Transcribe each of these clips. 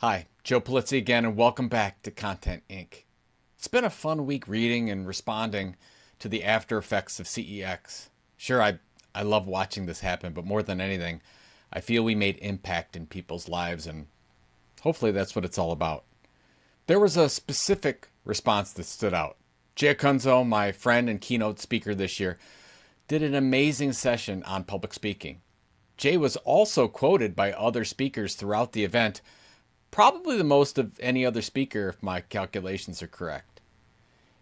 Hi, Joe Polizzi again, and welcome back to Content Inc. It's been a fun week reading and responding to the after effects of CEX. Sure, I love watching this happen, but more than anything, I feel we made impact in people's lives, and hopefully that's what it's all about. There was a specific response that stood out. Jay Acunzo, my friend and keynote speaker this year, did an amazing session on public speaking. Jay was also quoted by other speakers throughout the event, probably the most of any other speaker if my calculations are correct.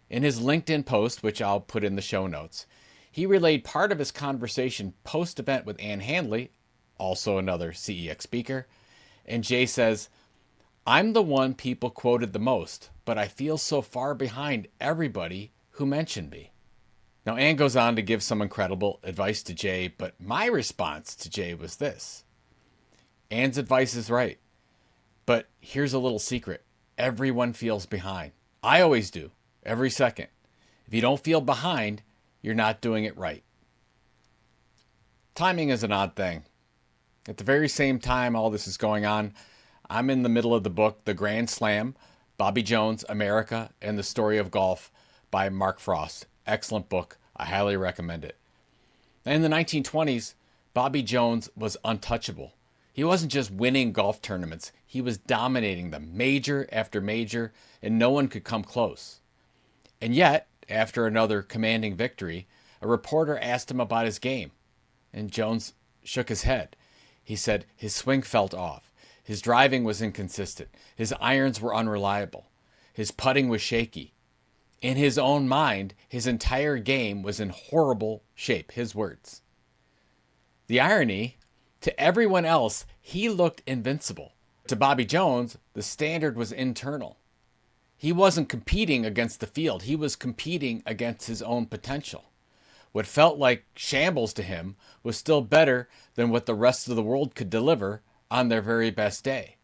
In his LinkedIn post, which I'll put in the show notes, he relayed part of his conversation post-event with Handley, also another CEX speaker, and Jay says, "I'm the one people quoted the most, but I feel so far behind everybody who mentioned me." Now, Ann goes on to give some incredible advice to Jay, but my response to Jay was this. Ann's advice is right. But here's a little secret. Everyone feels behind. I always do, every second. If you don't feel behind, you're not doing it right. Timing is an odd thing. At the very same time all this is going on, I'm in the middle of the book, The Grand Slam, Bobby Jones, America, and the Story of Golf by Mark Frost. Excellent book. I highly recommend it. In the 1920s, Bobby Jones was untouchable. He wasn't just winning golf tournaments, he was dominating them, major after major, and no one could come close. And yet, after another commanding victory, a reporter asked him about his game, and Jones shook his head. He said his swing felt off, his driving was inconsistent, his irons were unreliable, his putting was shaky. In his own mind, his entire game was in horrible shape, his words. The irony, to everyone else, he looked invincible. To Bobby Jones, the standard was internal. He wasn't competing against the field. He was competing against his own potential. What felt like shambles to him was still better than what the rest of the world could deliver on their very best day.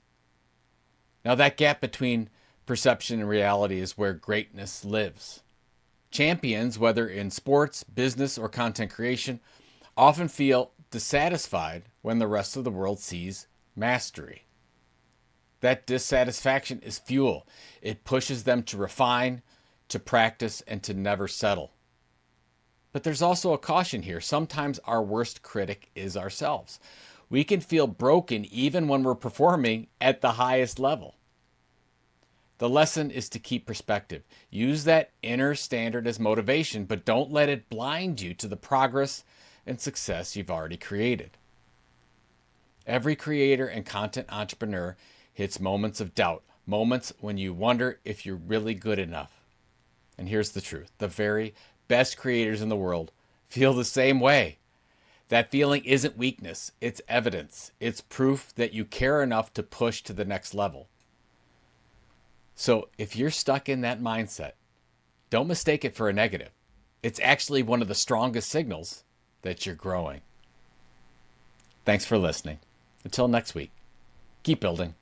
Now, that gap between perception and reality is where greatness lives. Champions, whether in sports, business, or content creation, often feel dissatisfied when the rest of the world sees mastery. That dissatisfaction is fuel. It pushes them to refine, to practice, and to never settle. But there's also a caution here. Sometimes our worst critic is ourselves. We can feel broken even when we're performing at the highest level. The lesson is to keep perspective. Use that inner standard as motivation, but don't let it blind you to the progress and success you've already created. Every creator and content entrepreneur hits moments of doubt, moments when you wonder if you're really good enough. And here's the truth. The very best creators in the world feel the same way. That feeling isn't weakness, it's evidence. It's proof that you care enough to push to the next level. So if you're stuck in that mindset, don't mistake it for a negative. It's actually one of the strongest signals that you're growing. Thanks for listening. Until next week, keep building.